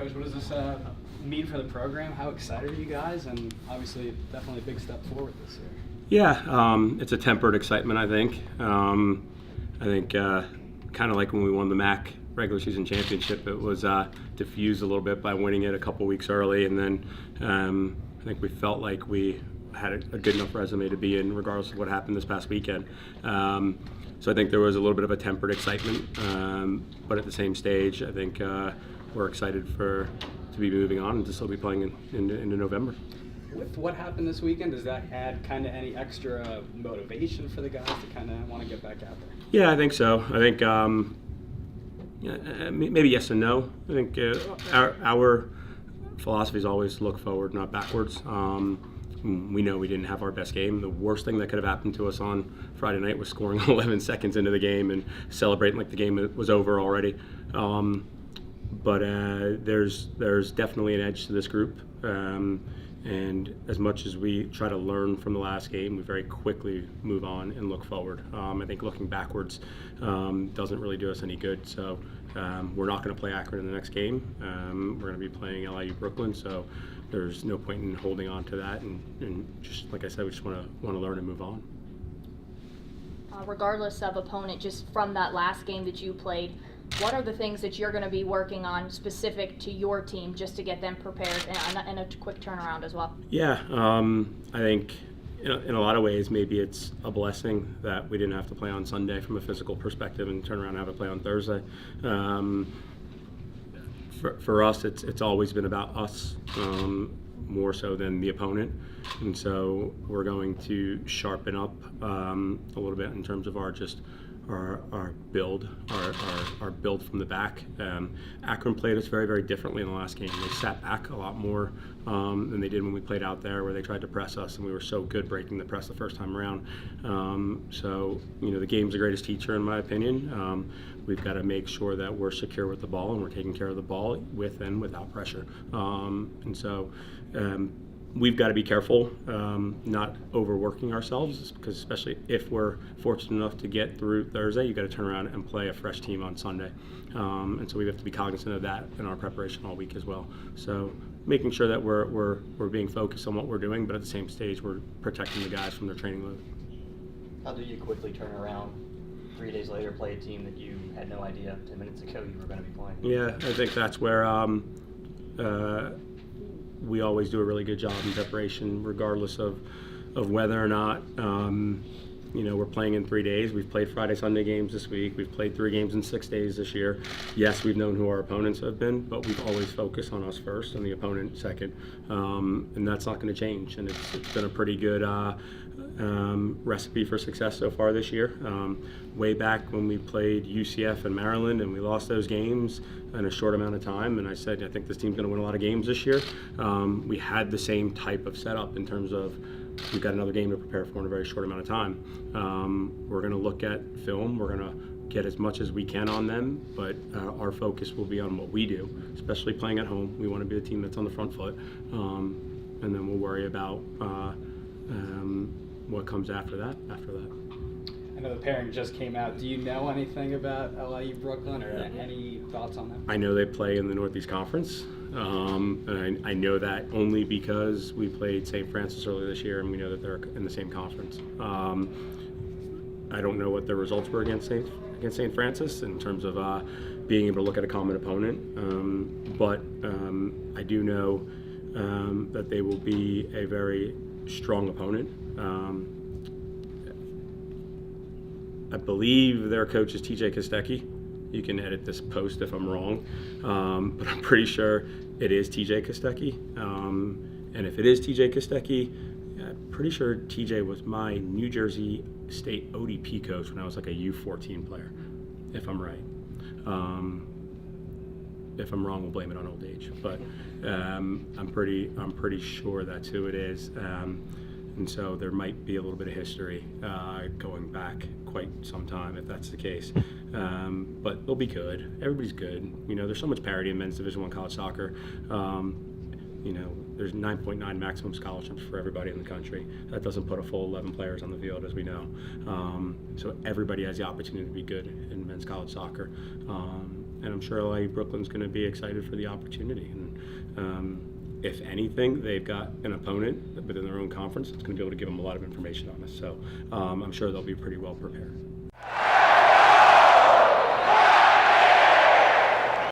Coach, what does this mean for the program? How excited are you guys? And obviously, definitely a big step forward this year. Yeah, it's a tempered excitement, I think. Kind of like when we won the MAC regular season championship, it was diffused a little bit by winning it a couple weeks early, and then I think we felt like we had a good enough resume to be in regardless of what happened this past weekend. So I think there was a little bit of a tempered excitement, but at the same stage, I think we're excited to be moving on and to still be playing into November. With what happened this weekend, does that add kind of any extra motivation for the guys to kind of want to get back out there? Yeah, I think so. I think maybe yes and no. I think our philosophy is always look forward, not backwards. We know we didn't have our best game. The worst thing that could have happened to us on Friday night was scoring 11 seconds into the game and celebrating like the game was over already. But there's definitely an edge to this group. And as much as we try to learn from the last game, we very quickly move on and look forward. I think looking backwards doesn't really do us any good. So we're not going to play Akron in the next game. We're going to be playing LIU Brooklyn. So there's no point in holding on to that. And just like I said, we just want to learn and move on. Regardless of opponent, just from that last game that you played, what are the things that you're going to be working on specific to your team just to get them prepared and a quick turnaround as well? Yeah, I think in a lot of ways maybe it's a blessing that we didn't have to play on Sunday from a physical perspective and turn around and have to play on Thursday. For us, it's always been about us more so than the opponent, and so we're going to sharpen up a little bit in terms of our build, our build from the back. Akron played us very, very differently in the last game. They sat back a lot more than they did when we played out there, where they tried to press us, and we were so good breaking the press the first time around. So the game's the greatest teacher, in my opinion. We've got to make sure that we're secure with the ball and we're taking care of the ball with and without pressure. And so we've got to be careful not overworking ourselves, because especially if we're fortunate enough to get through Thursday, you've got to turn around and play a fresh team on Sunday. And so we have to be cognizant of that in our preparation all week as well. So making sure that we're being focused on what we're doing, but at the same stage we're protecting the guys from their training load. How do you quickly turn around 3 days later, play a team that you had no idea 10 minutes ago you were going to be playing? Yeah, I think that's where we always do a really good job in preparation, regardless of whether or not we're playing in 3 days. We've played Friday, Sunday games this week. We've played 3 games in 6 days this year. Yes, we've known who our opponents have been, but we've always focused on us first and the opponent second, and that's not going to change. And it's been a pretty good recipe for success so far this year. Way back when we played UCF and Maryland and we lost those games in a short amount of time, and I said I think this team's going to win a lot of games this year. We had the same type of setup in terms of we've got another game to prepare for in a very short amount of time. We're going to look at film. We're going to get as much as we can on them, but our focus will be on what we do, especially playing at home. We want to be the team that's on the front foot, and then we'll worry about what comes after that. I know the pairing just came out. Do you know anything about LIU Brooklyn, or any thoughts on that? I know they play in the Northeast Conference. And I know that only because we played St. Francis earlier this year, and we know that they're in the same conference. I don't know what their results were against St. Francis in terms of being able to look at a common opponent, but I do know that they will be a very strong opponent. I believe their coach is TJ Kostecki. You can edit this post if I'm wrong, but I'm pretty sure it is TJ Kostecki. And if it is TJ Kostecki, I'm pretty sure TJ was my New Jersey State ODP coach when I was like a U14 player, if I'm right. If I'm wrong, we'll blame it on old age. But I'm pretty sure that's who it is. And so there might be a little bit of history going back quite some time if that's the case. But they'll be good. Everybody's good. There's so much parity in men's Division I college soccer. There's 9.9 maximum scholarships for everybody in the country. That doesn't put a full 11 players on the field, as we know. So everybody has the opportunity to be good in men's college soccer. and I'm sure LA Brooklyn's going to be excited for the opportunity. And if anything, they've got an opponent within their own conference that's going to be able to give them a lot of information on us. So I'm sure they'll be pretty well prepared.